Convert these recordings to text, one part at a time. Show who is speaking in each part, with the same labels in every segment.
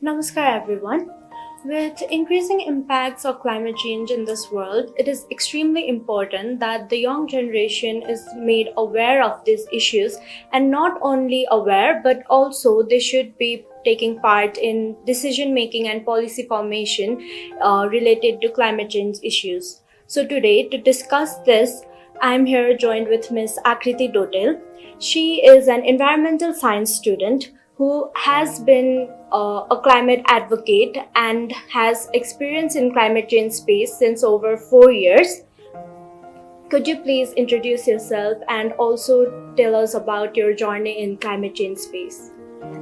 Speaker 1: Namaskar everyone. With increasing impacts of climate change in this world, it is extremely important that the young generation is made aware of these issues, and not only aware but also they should be taking part in decision making and policy formation related to climate change issues. So today to discuss this, I am here joined with Ms. Akriti Dotel. She is an environmental science student who has been a climate advocate and has experience in climate change space since over 4 years. Could you please introduce yourself and also tell us about your journey in climate change space?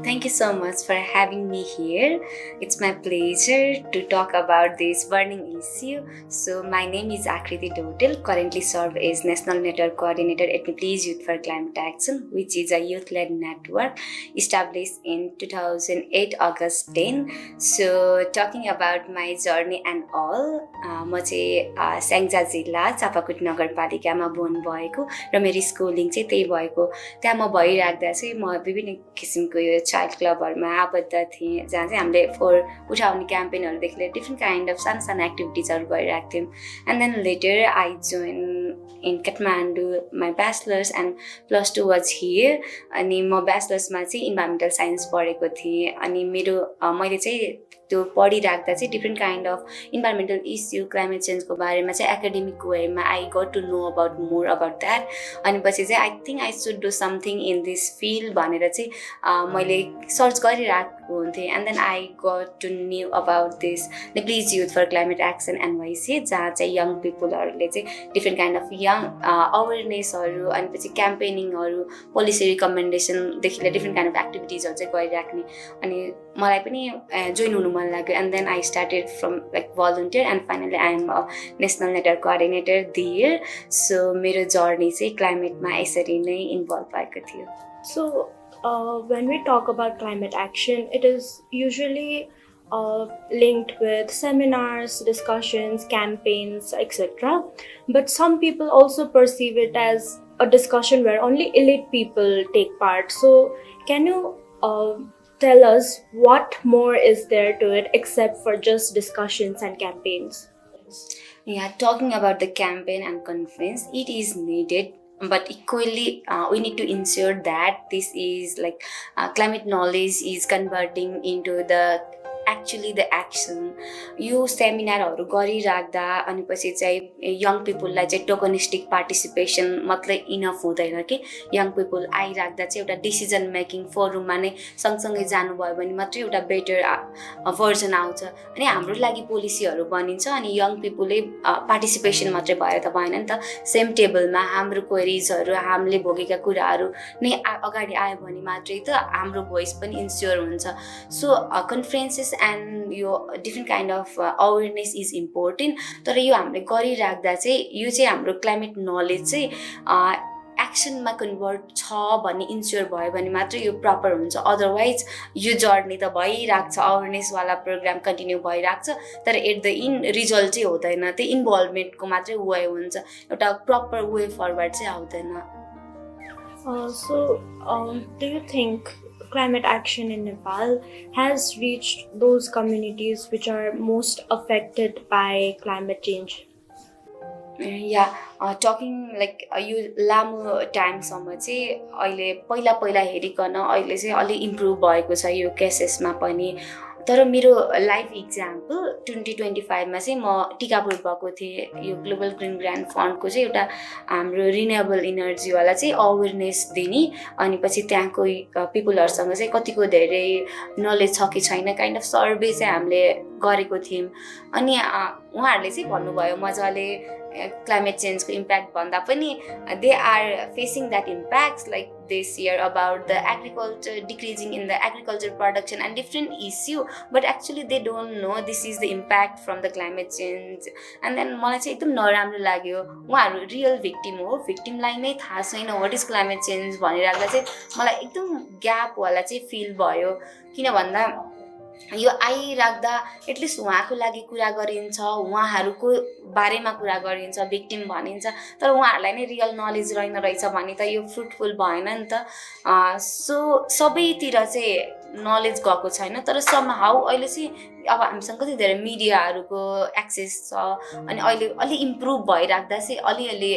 Speaker 2: Thank you so much for having me here. It's my pleasure to talk about this burning issue. So, my name is Akriti Dotel, currently serve as National Network Coordinator at Nepal's Youth for Climate Action, which is a youth-led network established in 2008 August 10. So, talking about my journey and all, म चाहिँ स्याङ्जा जिल्ला चापाकोट नगरपालिकामा born भएको र मेरो schooling चाहिँ त्यही भएको त्यहाँ म भइराख्दा चाहिँ म विभिन्न किसिमको यो चाइल्ड क्लबहरूमा आबद्ध थिएँ जहाँ चाहिँ हामीले फोहोर उठाउने क्याम्पेनहरूदेखि लिएर डिफ्रेन्ट काइन्ड अफ सानो सानो एक्टिभिटिजहरू गरिरहेको थियौँ and then later I join in Kathmandu my bachelors and +2 was here अनि म ब्याचलर्समा चाहिँ इन्भाइरोमेन्टल साइन्स पढेको थिएँ अनि मैले चाहिँ त्यो पढिराख्दा चाहिँ different kind of environmental issue climate चेन्जको बारेमा चाहिँ एकाडेमिक वेमा I got to know about more about that अनि पछि चाहिँ I think I should do something in this field भनेर चाहिँ मैले सर्च गरिरहेको हुन्थेँ and then I got to know about this please youth for climate action NYC जहाँ चाहिँ यङ पिपुलहरूले चाहिँ डिफ्रेन्ट काइन्ड अफ यङ अवेरनेसहरू अनि पछि क्याम्पेनिङहरू पोलिसी रिकमेन्डेसनदेखि लिएर डिफ्रेन्ट काइन्ड अफ एक्टिभिटिजहरू चाहिँ गरिराख्ने अनि मलाई पनि जोइन हुनु मन लाग्यो and then I started from like volunteer and finally I am a national network coordinator there so मेरो जर्नी चाहिँ क्लाइमेटमा यसरी नै इन्भल्भ भएको थियो
Speaker 1: So, when we talk about climate action, it is usually linked with seminars, discussions, campaigns, etc. But some people also perceive it as a discussion where only elite people take part. So, can you tell us what more is there to it except for just discussions and campaigns?
Speaker 2: Yeah, talking about the campaign and conference, it is needed. But equally, we need to ensure that this is like climate knowledge is converting into the actually the action. यो सेमिनारहरू गरिराख्दा अनि पछि चाहिँ young पिपुललाई चाहिँ टोकनिस्टिक participation मात्रै enough हुँदैन कि young people आइराख्दा चाहिँ एउटा डिसिजन मेकिङ फोरममा नै सँगसँगै जानुभयो भने मात्रै एउटा बेटर भर्जन आउँछ अनि हाम्रो लागि पोलिसीहरू बनिन्छ अनि यङ पिपुलले पार्टिसिपेसन मात्रै भएर त भएन नि त सेम टेबलमा हाम्रो क्वेरिजहरू हामीले भोगेका कुराहरू नै अगाडि आयो भने मात्रै त हाम्रो भोइस पनि इन्स्योर हुन्छ सो कन्फरेन्सेस एन्ड यो different kind of awareness is important तर यो हामीले गरिराख्दा चाहिँ यो चाहिँ हाम्रो क्लाइमेट नलेज चाहिँ एक्सनमा कन्भर्ट छ भन्ने इन्स्योर भयो भने मात्रै यो प्रपर हुन्छ अदरवाइज यो जर्नी त भइरहेको छ अवेरनेसवाला प्रोग्राम कन्टिन्यू भइरहेको छ तर एट द रिजल्ट चाहिँ हुँदैन त्यही इन्भल्भमेन्टको मात्रै वे हुन्छ एउटा प्रपर वे फरवर्ड चाहिँ आउँदैन
Speaker 1: Do you think climate action in Nepal has reached those communities which are most affected by climate change?
Speaker 2: Talking like यो लामो टाइमसम्म चाहिँ अहिले पहिला हेरिकन अहिले चाहिँ अलिक इम्प्रुभ भएको छ यो केसेसमा पनि तर मेरो लाइफ इक्जाम्पल 2025मा चाहिँ म टिकापुर भएको थिएँ यो ग्लोबल ग्रिन ग्रान्ड फन्डको चाहिँ एउटा हाम्रो रिन्युएबल इनर्जीवाला चाहिँ अवेरनेस दिने अनि पछि त्यहाँको पिपुलहरूसँग चाहिँ कतिको धेरै नलेज छ कि छैन काइन्ड अफ सर्वे चाहिँ हामीले गरेको थियौँ अनि उहाँहरूले चाहिँ भन्नुभयो मजाले climate change को impact भन्दा पनि they are facing that impacts like this year about the agriculture decreasing in the agriculture production and different issue but actually they don't know this is the impact from the climate change and then मलाई चाहिँ एकदम नराम्रो लाग्यो उहाँहरू real victim हो भिक्टिमलाई नै थाहा छैन व्हाट इज क्लाइमेट चेन्ज भनिराख्दा चाहिँ मलाई एकदम ग्याप वाला चाहिँ फिल भयो किन भन्दा यो आइराख्दा एटलिस्ट उहाँको लागि कुरा गरिन्छ उहाँहरूको बारेमा कुरा गरिन्छ भिक्टिम भनिन्छ तर उहाँहरूलाई नै रियल नलेज रहेन रहेछ भने त यो फ्रुटफुल भएन नि त सो सबैतिर चाहिँ नलेज गएको छैन तर समहाउ अहिले चाहिँ अब हामीसँग कति धेरै मिडियाहरूको एक्सेस छ अनि अहिले अलि इम्प्रुभ भइराख्दा चाहिँ अलिअलि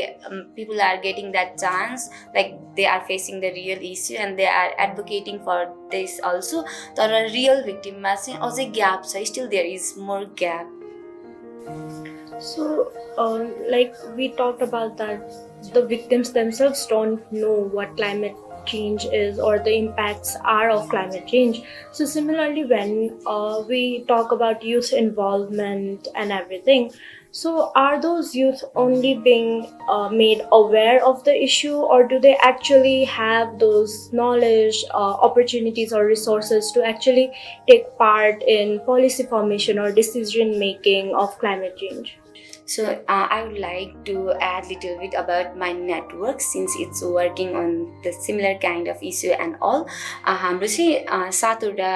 Speaker 2: people are getting that chance like they are facing the real issue and they are advocating for this also तर रियल भिक्टिममा चाहिँ अझै ग्याप छ still there is more gap.
Speaker 1: So, like we talked about that, the victims themselves don't know what climate change is or the impacts are of climate change. So similarly, when we talk about youth involvement and everything, so are those youth only being made aware of the issue, or do they actually have those knowledge, opportunities or resources to actually take part in policy formation or decision making of climate change?
Speaker 2: So I would like to add a little bit about my network since it's working on the similar kind of issue and all. हाम्रो चाहिँ 7वटा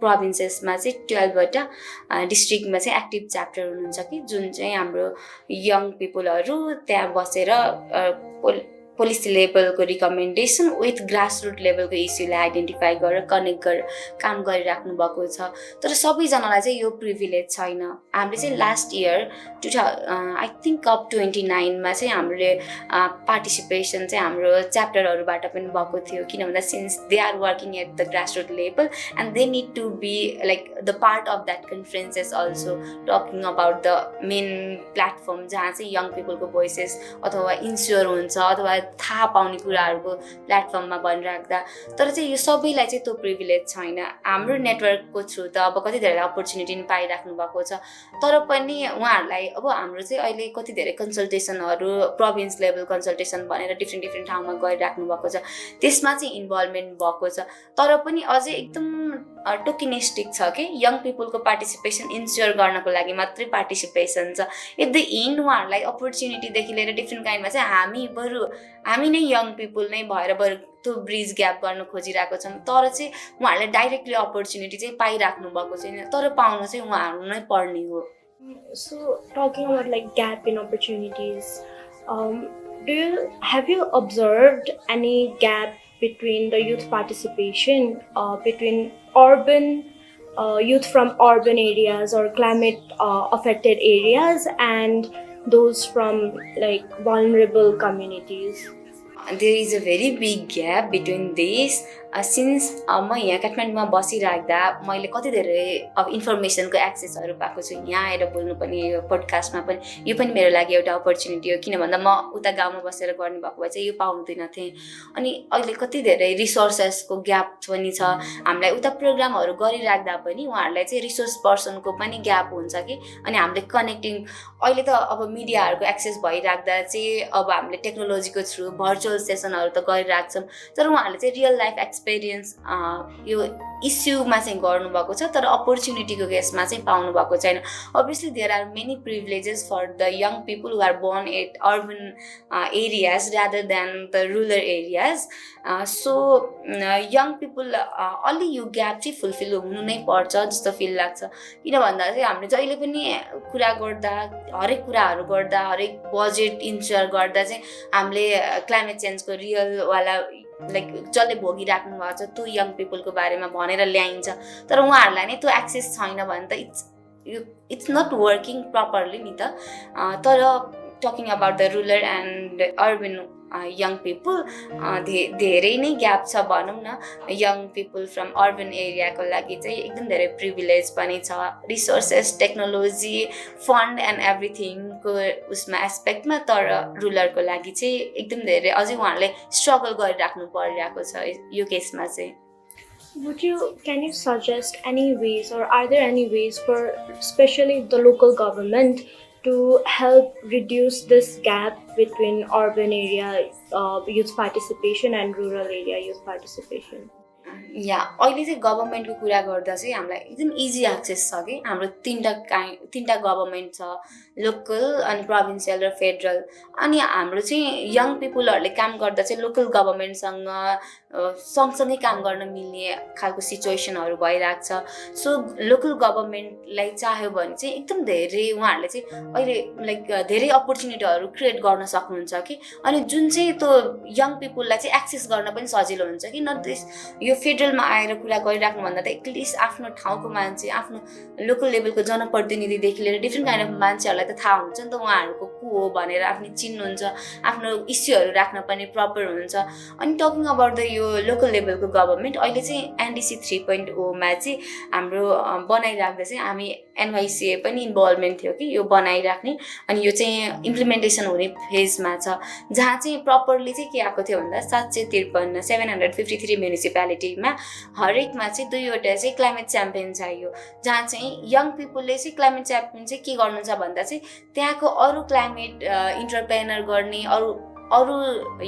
Speaker 2: प्रोभिन्सेसमा चाहिँ 12वटा डिस्ट्रिक्टमा चाहिँ active chapter हुनुहुन्छ कि जुन चाहिँ हाम्रो यङ पिपलहरू त्यहाँ बसेर पोलिसी लेभलको रिकमेन्डेसन विथ ग्रासरुट लेभलको इस्युलाई आइडेन्टिफाई गरेर कनेक्ट गरेर काम गरिराख्नु भएको छ तर सबैजनालाई चाहिँ यो प्रिभिलेज छैन. हामीले चाहिँ last year I think COP 29मा चाहिँ हामीले पार्टिसिपेसन चाहिँ हाम्रो च्याप्टरहरूबाट पनि भएको थियो किन भन्दा since they are working at the grassroot level and they need to be like the part of that conferences also talking about the main platform जहाँ चाहिँ यङ पिपलको भोइसेस अथवा इन्स्योर हुन्छ अथवा थाहा पाउने कुराहरूको प्लेटफर्ममा भनिराख्दा तर चाहिँ यो सबैलाई चाहिँ त्यो प्रिभिलेज छैन. हाम्रो नेटवर्कको थ्रु त अब कति धेरै अपर्च्युनिटी पनि पाइराख्नु भएको छ तर पनि उहाँहरूलाई अब हाम्रो चाहिँ अहिले कति धेरै कन्सल्टेसनहरू प्रोभिन्स लेभल कन्सल्टेसन भनेर डिफ्रेन्ट ठाउँमा गरिराख्नु भएको छ त्यसमा चाहिँ इन्भल्भमेन्ट भएको छ तर पनि अझै एकदम टोकिनेस्टिक छ कि यङ पिपलको पार्टिसिपेसन इन्स्योर गर्नको लागि मात्रै पार्टिसिपेसन छ. एट द इन्ड उहाँहरूलाई अपर्च्युनिटीदेखि लिएर डिफ्रेन्ट काइन्डमा चाहिँ हामी नै यङ पिपल नै भएर बरु त्यो ब्रिज ग्याप गर्न खोजिरहेको छौँ तर चाहिँ उहाँहरूले डाइरेक्टली अपर्च्युनिटी चाहिँ पाइराख्नु भएको छैन तर पाउनु चाहिँ उहाँहरू नै पर्ने हो.
Speaker 1: So talking about like gap in opportunities, have you observed any gap between the youth participation between urban youth from urban areas or climate affected areas and those from like vulnerable communities?
Speaker 2: There is a very big gap between these. Since म यहाँ काठमाडौँमा बसिराख्दा मैले कति धेरै अब इन्फर्मेसनको एक्सेसहरू पाएको छु यहाँ आएर बोल्नु पनि यो पोडकास्टमा पनि यो पनि मेरो लागि एउटा अपर्च्युनिटी हो किन भन्दा म उता गाउँमा बसेर गर्ने भएको भए चाहिँ यो पाउँदैन थिएँ अनि अहिले कति धेरै रिसोर्सेसको ग्याप पनि छ. हामीलाई उता प्रोग्रामहरू गरिराख्दा पनि उहाँहरूलाई चाहिँ रिसोर्स पर्सनको पनि ग्याप हुन्छ कि अनि हामीले कनेक्टिङ अहिले त अब मिडियाहरूको एक्सेस भइराख्दा चाहिँ अब हामीले टेक्नोलोजीको थ्रु भर्चुअल सेसनहरू त गरिराख्छौँ तर उहाँहरूले चाहिँ रियल लाइफ एक्सपिरियन्स यो इस्युमा चाहिँ गर्नुभएको छ तर अपर्च्युनिटीको केसमा चाहिँ पाउनु भएको छैन. Obviously there are many privileges for the young people who are born at urban areas rather than the rural areas. So young people अलि यो ग्याप चाहिँ फुलफिल हुनु नै पर्छ जस्तो फिल लाग्छ किन भन्दा चाहिँ हामीले जहिले पनि कुरा गर्दा हरेक कुराहरू गर्दा हरेक बजेट इन्स्योर गर्दा चाहिँ हामीले क्लाइमेट चेन्जको रियलवाला लाइक जसले भोगिराख्नु भएको छ त्यो यङ पिपलको बारेमा भनेर ल्याइन्छ तर उहाँहरूलाई नै त्यो एक्सेस छैन भने त इट्स नट वर्किङ प्रपरली नि त. तर talking about the rural and urban young people धेरै नै ग्याप छ भनौँ न. यङ पिपल फ्रम अर्बन एरियाको लागि चाहिँ एकदम धेरै प्रिभिलेज पनि छ रिसोर्सेस टेक्नोलोजी फन्ड एन्ड एभ्रिथिङको उसमा एस्पेक्टमा तर रुरलको लागि चाहिँ एकदम धेरै अझै उहाँहरूले स्ट्रगल गरिराख्नु परिरहेको छ यो केसमा चाहिँ.
Speaker 1: Can you suggest any ways or are there any ways for especially the local government to help reduce this gap between urban area youth participation and rural area youth participation?
Speaker 2: अहिले चाहिँ गभर्मेन्टको कुरा गर्दा चाहिँ हामीलाई एकदम इजी एक्सेस छ कि हाम्रो तीनटा गभर्मेन्ट छ लोकल अनि प्रोभिन्सियल र फेडरल अनि हाम्रो चाहिँ यङ पिपलहरूले काम गर्दा चाहिँ लोकल गभर्मेन्टसँग सँगसँगै काम गर्न मिल्ने खालको सिचुएसनहरू भइरहेको छ। सो लोकल गभर्मेन्टलाई चाह्यो भने चाहिँ एकदम धेरै उहाँहरूले चाहिँ अहिले लाइक धेरै अपर्च्युनिटीहरू क्रिएट गर्न सक्नुहुन्छ कि, अनि जुन चाहिँ त्यो यङ पिपुललाई चाहिँ एक्सेस गर्न पनि सजिलो हुन्छ कि। न यो फेडरलमा आएर कुरा गरिराख्नुभन्दा त एटलिस्ट आफ्नो ठाउँको मान्छे, आफ्नो लोकल लेभलको जनप्रतिनिधिदेखि लिएर डिफ्रेन्ट काइन्ड अफ मान्छेहरूलाई त थाहा हुन्छ नि त उहाँहरूको को हो भनेर, आफ्नो चिन्नुहुन्छ, आफ्नो इस्युहरू राख्न पनि प्रपर हुन्छ। अनि टकिङ अबाउट द यो लोकल लेभलको गभर्मेन्ट, अहिले चाहिँ एनडिसी 3.0 मा चाहिँ हाम्रो बनाइराख्दा चाहिँ हामी एनवाइसिए पनि इन्भल्भमेन्ट थियो कि यो बनाइराख्ने, अनि यो चाहिँ इम्प्लिमेन्टेसन हुने फेजमा छ, जहाँ चाहिँ प्रपरली चाहिँ के आएको थियो भन्दा 753 म्युनिसिपालिटीमा हरेकमा चाहिँ 2वटा चाहिँ क्लाइमेट च्याम्पियन चाहियो, जहाँ चाहिँ यङ पिपुलले चाहिँ क्लाइमेट च्याम्पियन चाहिँ के गर्नुहुन्छ भन्दा चाहिँ त्यहाँको अरू क्लाइमेट इन्टरप्रेनर गर्ने अरू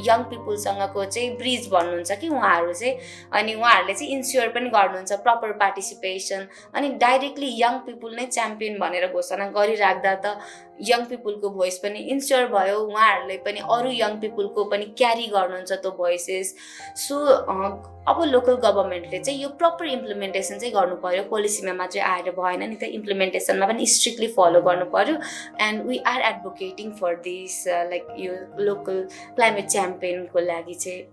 Speaker 2: यङ पिपुलसँगको चाहिँ ब्रिज भन्नुहुन्छ कि उहाँहरू चाहिँ, अनि उहाँहरूले चाहिँ इन्स्योर पनि गर्नुहुन्छ प्रपर पार्टिसिपेसन, अनि डाइरेक्टली यङ पिपुल नै च्याम्पियन भनेर घोषणा गरिराख्दा त यङ पिपुलको भोइस पनि इन्स्योर भयो, उहाँहरूले पनि अरू यङ पिपुलको पनि क्यारी गर्नुहुन्छ त्यो भोइसेस। सो अब लोकल गभर्मेन्टले चाहिँ यो प्रपर इम्प्लिमेन्टेसन चाहिँ गर्नु पर्यो, पोलिसीमा मात्रै आएर भएन नि त, इम्प्लिमेन्टेसनमा पनि स्ट्रिक्टली फलो गर्नु पर्यो। And we are advocating for this like यो लोकल क्लाइमेट च्याम्पियनको लागि चाहिँ।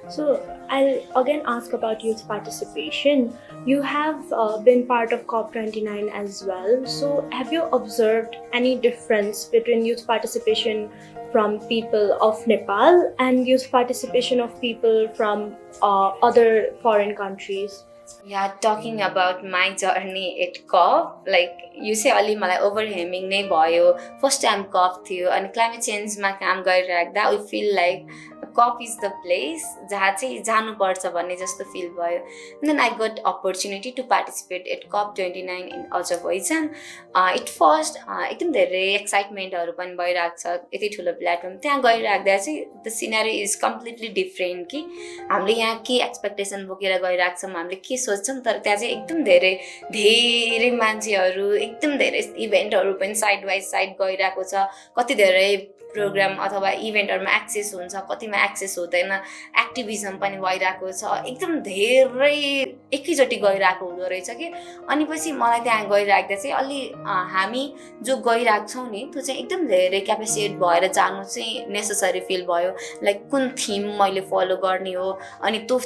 Speaker 1: So I'll again ask about youth participation. You have been part of COP29 as well. So have you observed any difference between youth participation from people of Nepal and youth participation of people from other foreign countries?
Speaker 2: Yeah, talking about my journey at COP, like you say अलि मलाई ओभरहेमिङ नै भयो, first time COP थियो, अनि climate चेन्जमा काम गरिराख्दा we feel like COP is the place जहाँ चाहिँ जानुपर्छ भन्ने जस्तो फिल भयो। Then I got opportunity to participate at COP29 in Azerbaijan. At first एकदम धेरै एक्साइटमेन्टहरू पनि भइरहेको छ, यति ठुलो प्लेटफर्म त्यहाँ गइराख्दा चाहिँ the scenario is completely different कि हामीले यहाँ के एक्सपेक्टेसन बोकेर गइरहेको छौँ, हामीले के सोच्छौँ, तर त्यहाँ चाहिँ एकदम धेरै मान्छेहरू, एकदम धेरै इभेन्टहरू पनि साइड बाई साइड गइरहेको छ, कति धेरै प्रोग्राम अथवा इभेन्टहरूमा एक्सेस हुन्छ, कतिमा एक्सेस हुँदैन, एक्टिभिजम पनि भइरहेको छ, एकदम धेरै एकैचोटि गइरहेको हुँदो रहेछ कि। अनि पछि मलाई त्यहाँ गइराख्दा चाहिँ अलि हामी जो गइरहेको छौँ नि त्यो चाहिँ एकदम धेरै क्यापेसिटेट भएर जानु चाहिँ नेसेसरी फिल भयो, लाइक कुन थिम मैले फलो गर्ने हो, अनि त्यो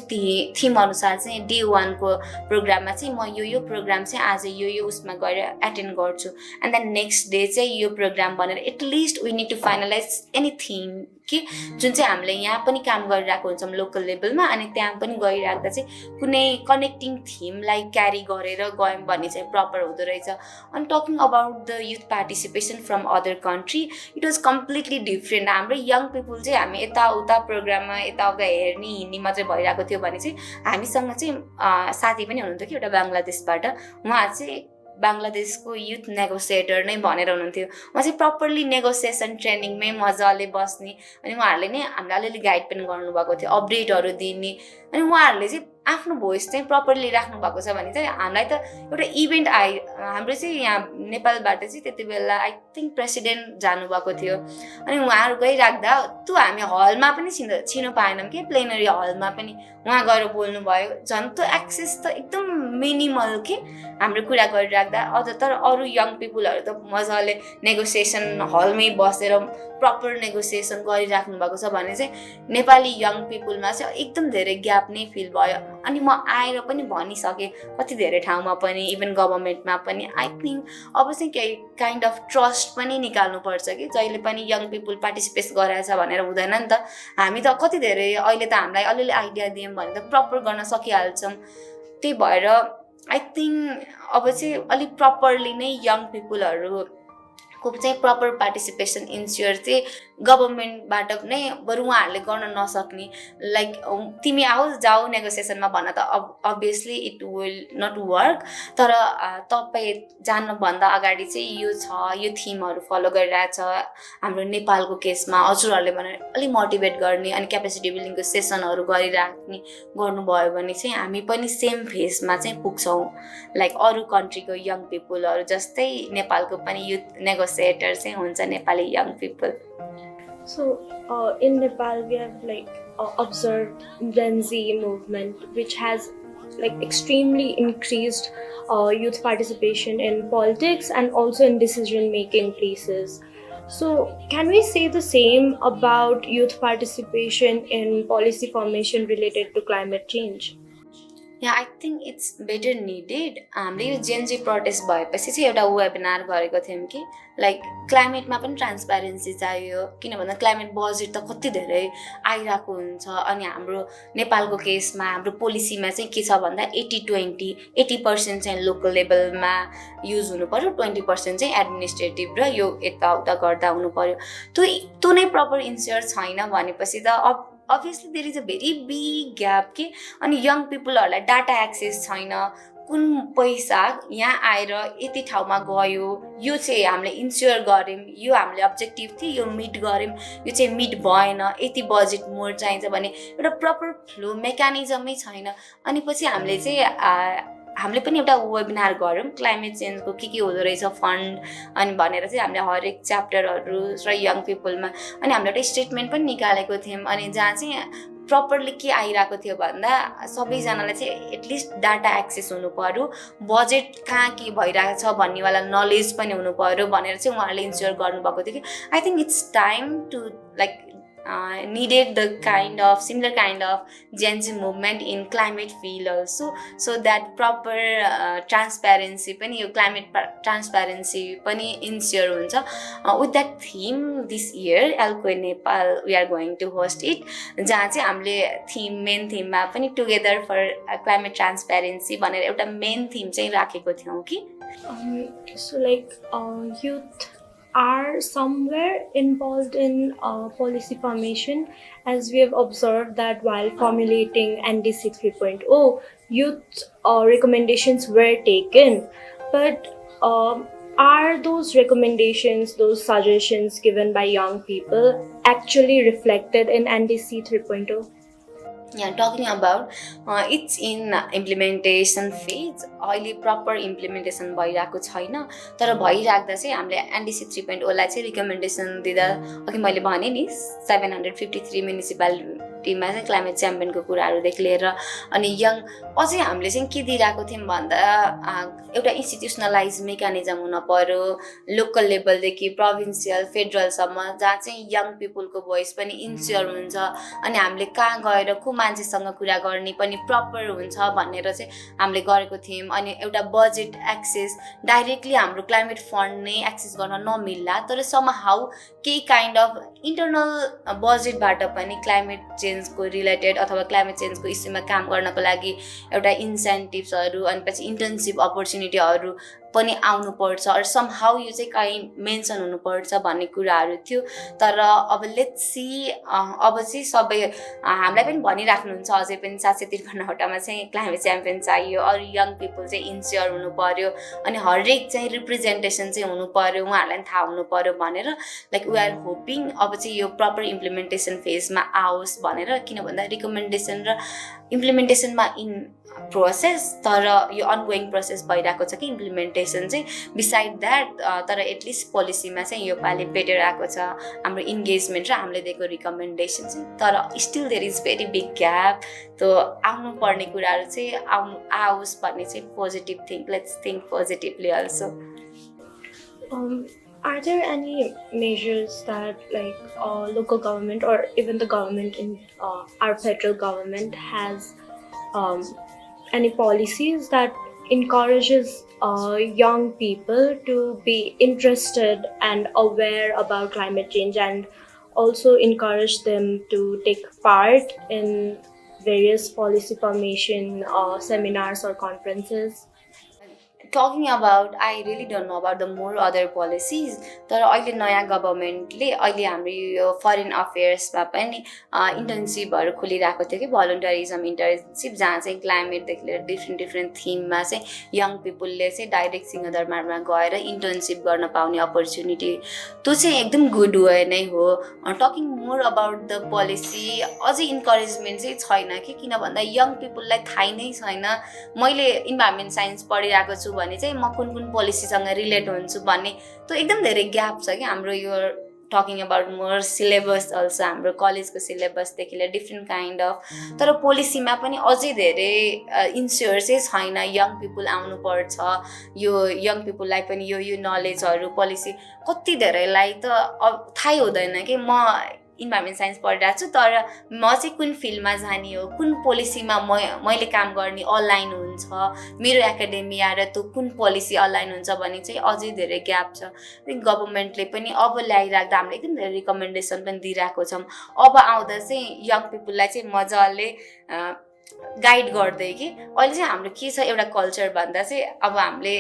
Speaker 2: थिम अनुसार चाहिँ डे 1 को प्रोग्राममा चाहिँ म यो प्रोग्राम चाहिँ आज यो उसमा गएर एटेन्ड गर्छु, एन्ड देन नेक्स्ट डे चाहिँ यो प्रोग्राम भनेर at least we need to finalize anything कि जुन चाहिँ हामीले यहाँ पनि काम गरिरहेको हुन्छौँ लोकल लेभलमा, अनि त्यहाँ पनि गइराख्दा चाहिँ कुनै कनेक्टिङ थिमलाई क्यारी गरेर गयौँ भने चाहिँ प्रपर हुँदो रहेछ। अनि talking about the youth participation from other country, it was completely different. हाम्रो यङ पिपुल चाहिँ हामी यताउता प्रोग्राममा यताउता हेर्ने हिँड्ने मात्रै भइरहेको थियो भने चाहिँ हामीसँग चाहिँ साथी पनि हुनुहुन्थ्यो कि एउटा बङ्गलादेशबाट, उहाँ चाहिँ बङ्गलादेशको युथ नेगोसिएटर नै भनेर हुनुहुन्थ्यो। उहाँ चाहिँ प्रपरली नेगोसिएसन ट्रेनिङमै मजाले बस्ने, अनि उहाँहरूले नै हामीलाई अलिअलि गाइड पनि गर्नुभएको थियो, अपडेटहरू दिने, अनि उहाँहरूले चाहिँ आफ्नो भोइस चाहिँ प्रपरली राख्नु भएको छ भने चाहिँ हामीलाई त एउटा इभेन्ट हाम्रो चाहिँ यहाँ नेपालबाट चाहिँ त्यति बेला आई थिङ्क प्रेसिडेन्ट जानुभएको थियो, अनि उहाँहरू गइराख्दा त्यो हामी हलमा पनि छिन पाएनौँ कि, प्लेनरी हलमा पनि उहाँ गएर बोल्नुभयो, झन् त्यो एक्सेस त एकदम मिनिमल कि हाम्रो कुरा गरिराख्दा। अझ तर अरू यङ पिपुलहरू त मजाले नेगोसिएसन हलमै बसेर प्रपर नेगोसिएसन गरिराख्नु भएको छ भने चाहिँ नेपाली यङ पिपुलमा चाहिँ एकदम धेरै ग्याप नै फिल भयो। अनि म आएर पनि भनिसकेँ कति धेरै ठाउँमा पनि, इभन गभर्मेन्टमा पनि, आई थिङ्क अब चाहिँ केही काइन्ड अफ ट्रस्ट पनि निकाल्नुपर्छ कि जहिले पनि यङ पिपुल पार्टिसिपेट गराएछ भनेर हुँदैन नि त। हामी त कति धेरै अहिले त हामीलाई अलिअलि आइडिया दियौँ भने त प्रपर गर्न सकिहाल्छौँ। त्यही भएर आई थिङ्क अब चाहिँ अलिक प्रपरली नै यङ पिपुलहरूको चाहिँ प्रपर पार्टिसिपेसन इन्स्योर चाहिँ गभर्मेन्टबाट नै बरु उहाँहरूले गर्न नसक्ने, लाइक तिमी आऊ जाऊ नेगोसिएसनमा भन्न त obviously it will not work, तर तपाईँ जान्नुभन्दा अगाडि चाहिँ यो छ, यो थिमहरू फलो गरिरहेछ। हाम्रो नेपालको केसमा हजुरहरूले भनेर अलिक मोटिभेट गर्ने अनि क्यापेसिटी बिल्डिङको सेसनहरू गरिराख्ने गर्नुभयो भने चाहिँ हामी पनि सेम फेजमा चाहिँ पुग्छौँ, लाइक अरू कन्ट्रीको यङ पिपुलहरू जस्तै नेपालको पनि युथ नेगोसिएटर चाहिँ हुन्छ Nepali young people.
Speaker 1: So, in Nepal, we have observed Gen Z movement, which has extremely increased youth participation in politics and also in decision making places. So, can we say the same about youth participation in policy formation related to climate change?
Speaker 2: Yeah I think it's better needed हामीले यो Gen Z protest भएपछि चाहिँ एउटा webinar गरेको थियौँ कि like क्लाइमेटमा पनि transparency चाहियो किन भन्दा क्लाइमेट बजेट त कति धेरै आइरहेको हुन्छ अनि हाम्रो नेपालको केसमा हाम्रो पोलिसीमा चाहिँ के छ भन्दा 80-20 80% चाहिँ लोकल लेभलमा युज हुनु पर्यो 20% चाहिँ एडमिनिस्ट्रेटिभ र यो यताउता गर्दा हुनु पर्यो त्यो नै प्रपर इन्स्योर छैन भनेपछि त obviously there is a very big gap के अनि यङ पिपुलहरूलाई डाटा एक्सेस छैन कुन पैसा यहाँ आएर यति ठाउँमा गयो यो चाहिँ हामीले इन्स्योर गऱ्यौँ यो हामीले अब्जेक्टिभ थियो यो मिट गऱ्यौँ यो चाहिँ मिट भएन यति बजेट मोर चाहिन्छ भने एउटा प्रपर फ्लो मेकानिजमै छैन अनि पछि हामीले चाहिँ हामीले पनि एउटा वेबिनार गऱ्यौँ क्लाइमेट चेन्जको के हुँदो रहेछ फन्ड अनि भनेर चाहिँ हामीले हरेक च्याप्टरहरू र यङ पिपुलमा अनि हामीले एउटा स्टेटमेन्ट पनि निकालेको थियौँ अनि जहाँ चाहिँ प्रपरली के आइरहेको थियो भन्दा सबैजनालाई चाहिँ एटलिस्ट डाटा एक्सेस हुनु पर्यो बजेट कहाँ के भइरहेको छ भन्नेवाला नलेज पनि हुनु पर्यो भनेर चाहिँ उहाँहरूले इन्स्योर गर्नुभएको थियो कि I think it's time to like needed the similar kind of Gen Z movement in climate field also so that proper transparency pani yo climate transparency pani ensure huncha with that theme this year Alco Nepal we are going to host it jaha chai hamle main theme ma pani together for climate transparency bhanera euta main theme chai rakheko thiyau ki
Speaker 1: so youth are somewhere involved in policy formation as we have observed that while formulating NDC 3.0 youth recommendations were taken but are those recommendations those suggestions given by young people actually reflected in NDC 3.0
Speaker 2: Yeah, talking about it's in implementation phase अहिले proper implementation भइरहेको छैन तर भइराख्दा चाहिँ हामीले NDC 3.0 लाई चाहिँ recommendation दिँदा अघि मैले भने नि 753 म्युनिसिपालिटीमा चाहिँ क्लाइमेट च्याम्पियनको कुराहरूदेखि लिएर अनि यङ अझै हामीले चाहिँ के दिइरहेको थियौँ भन्दा एउटा इन्स्टिट्युसनलाइज मेकानिजम हुन पर्यो लोकल लेभलदेखि प्रोभिन्सियल फेडरलसम्म जहाँ चाहिँ यङ पिपुलको भोइस पनि इन्स्योर हुन्छ अनि हामीले कहाँ गएर को मान्छेसँग कुरा गर्ने पनि प्रपर हुन्छ भनेर चाहिँ हामीले गरेको थियौँ अनि एउटा बजेट एक्सेस डाइरेक्टली हाम्रो क्लाइमेट फन्ड नै एक्सेस गर्न नमिल्ला तर समहाउ केही काइन्ड अफ इन्टरनल बजेटबाट पनि क्लाइमेट चेन्जको रिलेटेड अथवा क्लाइमेट चेन्जको इस्युमा काम गर्नको लागि एउटा इन्सेन्टिभ्सहरू अनि पछि इन्टर्नसिप अपर्च्युनिटीहरू पनि आउनुपर्छ अर समहाउ यो चाहिँ कहीँ मेन्सन हुनुपर्छ भन्ने कुराहरू थियो तर अब लेट्स सी अब चाहिँ सबै हामीलाई पनि भनिराख्नुहुन्छ अझै पनि 753वटामा चाहिँ क्लाइमेट च्याम्पियन चाहियो अरू यङ पिपुल चाहिँ इन्स्योर हुनु पर्यो अनि हरेक चाहिँ रिप्रेजेन्टेसन चाहिँ हुनु पर्यो उहाँहरूलाई थाहा हुनु पर्यो भनेर लाइक वी आर होपिङ अब चाहिँ यो प्रपर इम्प्लिमेन्टेसन फेजमा आओस् भनेर किन भन्दा रिकमेन्डेसन र इम्प्लिमेन्टेसनमा इन प्रोसेस तर यो अनगोइङ प्रोसेस भइरहेको छ कि इम्प्लिमेन्टेसन चाहिँ बिसाइड द्याट तर एटलिस्ट पोलिसीमा चाहिँ यो पालि बेटर आएको छ हाम्रो इन्गेजमेन्ट र हामीले दिएको रिकमेन्डेसन चाहिँ तर still there is very big gap त आउनु पर्ने कुराहरू चाहिँ आओस् भन्ने चाहिँ positive think let's think positively also
Speaker 1: Are there any measures that local government or even the government in our federal government has any policies that encourages young people to be interested and aware about climate change and also encourage them to take part in various policy formation seminars or conferences?
Speaker 2: Talking about, I really don't know about the more other policies तर अहिले नयाँ गभर्मेन्टले अहिले हाम्रो यो foreign अफेयर्समा पनि इन्टर्नसिपहरू खोलिरहेको थियो कि भलन्टरिजम इन्टर्नसिप जहाँ चाहिँ क्लाइमेटदेखि लिएर डिफ्रेन्ट थिममा चाहिँ यङ पिपुलले चाहिँ डाइरेक्ट सिंहदरबारमा गएर इन्टर्नसिप गर्न पाउने अपर्च्युनिटी त्यो चाहिँ एकदम गुड वे नै हो talking more about the policy अझै इन्करेजमेन्ट चाहिँ छैन कि किन भन्दा यङ पिपुललाई थाहै नै छैन मैले इन्भाइरोमेन्ट साइन्स पढिरहेको छु भने चाहिँ म कुन पोलिसीसँग रिलेट हुन्छु भन्ने त्यो एकदम धेरै ग्याप छ कि हाम्रो यो talking about more syllabus also हाम्रो कलेजको सिलेबसदेखि लिएर डिफ्रेन्ट काइन्ड अफ तर पोलिसीमा पनि अझै धेरै इन्स्योर चाहिँ छैन यङ पिपुल आउनुपर्छ यो यङ पिपुललाई पनि यो नलेजहरू पोलिसी कति धेरैलाई त थाहै हुँदैन कि म इन्भाइरोमेन्ट साइन्स पढिरहेको छु तर म चाहिँ कुन फिल्डमा जाने हो कुन पोलिसीमा मैले काम गर्ने अलाइन हुन्छ मेरो एकाडेमिया र त्यो कुन पोलिसी अलाइन हुन्छ भन्ने चाहिँ अझै धेरै ग्याप छ गभर्मेन्टले पनि अब ल्याइराख्दा हामीले एकदम धेरै रिकमेन्डेसन पनि दिइरहेको छौँ अब आउँदा चाहिँ यङ पिपुललाई चाहिँ मजाले गाइड गर्दै कि अहिले चाहिँ हाम्रो के छ एउटा कल्चर भन्दा चाहिँ अब हामीले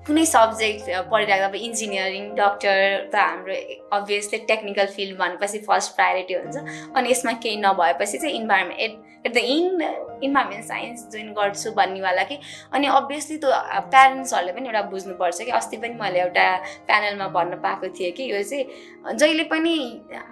Speaker 2: कुनै सब्जेक्ट पढिराख्दा अब इन्जिनियरिङ डक्टर त हाम्रो अभियसली टेक्निकल फिल्ड भनेपछि फर्स्ट प्रायोरिटी हुन्छ अनि यसमा केही नभएपछि चाहिँ environment at the environment science join गर्छु भन्नेवाला कि अनि अभियसली त्यो प्यारेन्ट्सहरूले पनि एउटा बुझ्नुपर्छ कि अस्ति पनि मैले एउटा प्यानलमा भन्न पाएको थिएँ कि यो चाहिँ जहिले पनि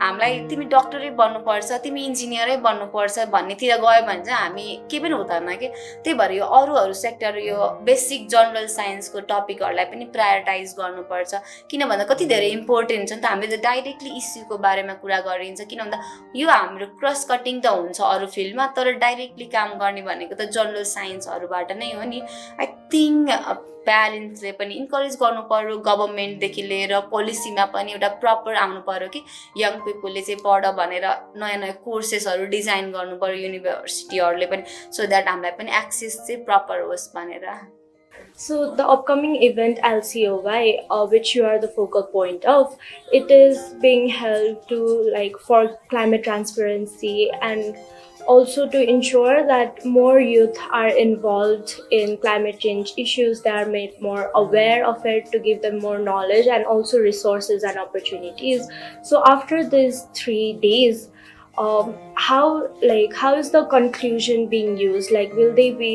Speaker 2: हामीलाई तिमी डक्टरै बन्नुपर्छ तिमी इन्जिनियरै बन्नुपर्छ भन्नेतिर गयो भने चाहिँ हामी केही पनि हुँदैन कि त्यही भएर यो अरू सेक्टर यो बेसिक जनरल साइन्सको टपिकहरूलाई पनि प्रायोरिटाइज गर्नुपर्छ किन भन्दा कति धेरै इम्पोर्टेन्ट छ नि त हामीले त डाइरेक्टली इस्युको बारेमा कुरा गरिन्छ किन भन्दा यो हाम्रो क्रस कटिङ त हुन्छ अरू फिल्डमा तर डाइरेक्टली काम गर्ने भनेको त जनरल साइन्सहरूबाट नै हो नि आई थिङ्क प्यारेन्ट्सले पनि इन्करेज गर्नु पर्यो गभर्मेन्टदेखि लिएर पोलिसीमा पनि एउटा प्रपर आउनु पर्यो कि यङ पिपुलले चाहिँ पढ भनेर नयाँ नयाँ कोर्सेसहरू डिजाइन गर्नु पर्यो युनिभर्सिटीहरूले पनि सो द्याट हामीलाई पनि एक्सेस चाहिँ प्रपर होस् भनेर
Speaker 1: So the upcoming event LCOY, which you are the focal point of, it is being held to for climate transparency and also to ensure that more youth are involved in climate change issues. They are made more aware of it to give them more knowledge and also resources and opportunities. So after these 3 days, how is the conclusion being used? Will they be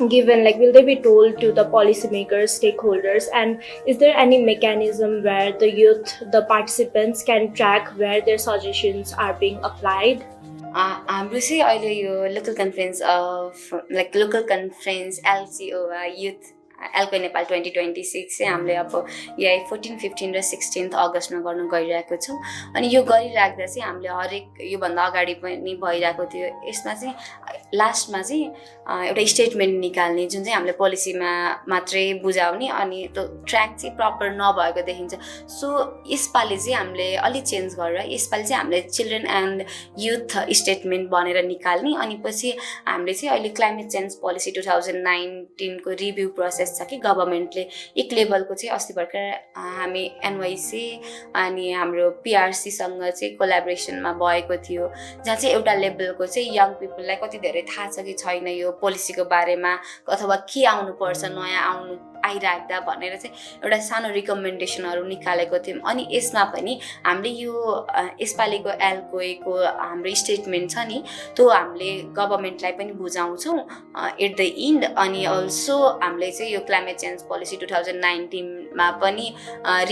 Speaker 1: given, will they be told to the policymakers, stakeholders, and is there any mechanism where the youth, the participants can track where their suggestions are being applied?
Speaker 2: हाम्रो चाहिँ अहिले यो local conference LCOY youth LCOY Nepal 2026 चाहिँ हामीले अब यही 14, 15 र 16 अगस्तमा गर्न गइरहेको छौँ अनि यो गरिराख्दा चाहिँ हामीले हरेक योभन्दा अगाडि पनि भइरहेको थियो यसमा चाहिँ लास्टमा चाहिँ एउटा स्टेटमेन्ट निकाल्ने जुन चाहिँ हामीले पोलिसीमा मात्रै बुझाउने अनि त्यो ट्र्याक चाहिँ प्रपर नभएको देखिन्छ सो यसपालि चाहिँ हामीले अलि चेन्ज गरेर यसपालि चाहिँ हामीले चिल्ड्रेन एन्ड युथ स्टेटमेन्ट भनेर निकाल्ने अनि पछि हामीले चाहिँ अहिले क्लाइमेट चेन्ज पोलिसी 2019 को रिभ्यू प्रोसेस छ कि गभर्मेन्टले एक लेभलको चाहिँ अस्ति भर्खर हामी एनवाईसी अनि हाम्रो PRC सँग चाहिँ कोल्याबोरेसनमा भएको थियो जहाँ चाहिँ एउटा लेभलको चाहिँ यङ पिपुललाई कति धेरै थाहा छ कि छैन यो पोलिसीको बारेमा अथवा के आउनुपर्छ नयाँ आइराख्दा भनेर चाहिँ एउटा सानो रिकमेन्डेसनहरू निकालेको थियौँ अनि यसमा पनि हामीले यो यसपालिको एल्कोएको हाम्रो स्टेटमेन्ट छ नि त्यो हामीले गभर्मेन्टलाई पनि बुझाउँछौँ एट द इन्ड अनि अल्सो हामीले चाहिँ यो क्लाइमेट चेन्ज पोलिसी 2019 मा पनि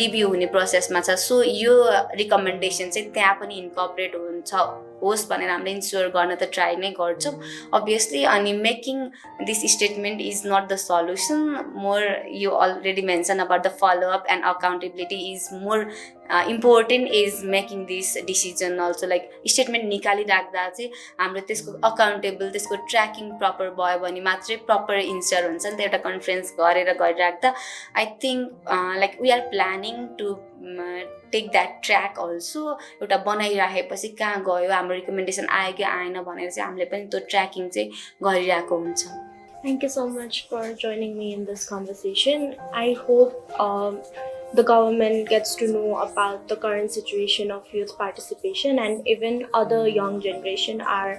Speaker 2: रिभ्यू हुने प्रोसेसमा छ सो यो रिकमेन्डेसन चाहिँ त्यहाँ पनि इन्कर्पोरेट होस् भनेर हामीले इन्स्योर गर्न त ट्राई नै गर्छौँ अभियसली अनि making this statement is not the solution more you already mentioned about the follow-up and accountability is more important is making this decision also statement निकाली राख्दा चाहिँ हाम्रो त्यसको अकाउन्टेबल त्यसको ट्र्याकिङ प्रपर भयो भने मात्रै प्रपर इन्स्योर हुन्छ नि त एउटा कन्फरेन्स गरेर गरिराख्दा I think we are planning to take that track also एउटा बनाइराखेपछि कहाँ गयो हाम्रो रिकमेन्डेसन आयो कि आएन भनेर चाहिँ हामीले पनि त्यो ट्र्याकिङ चाहिँ गरिरहेको हुन्छ
Speaker 1: Thank you so much for joining me in this conversation. I hope the government gets to know about the current situation of youth participation and even other young generation are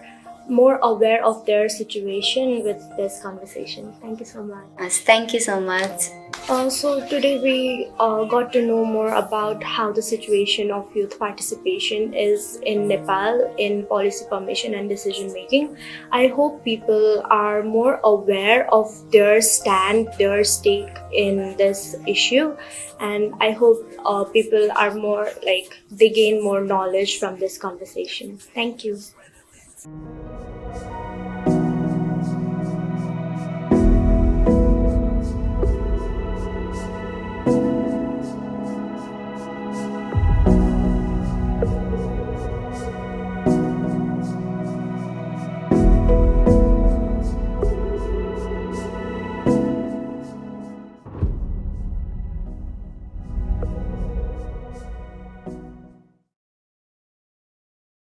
Speaker 1: more aware of their situation with this conversation. Thank you so much.
Speaker 2: Yes, thank you so much.
Speaker 1: So today we got to know more about how the situation of youth participation is in Nepal in policy formation and decision making. I hope people are more aware of their stand, their stake in this issue, and I hope people are more they gain more knowledge from this conversation. Thank you.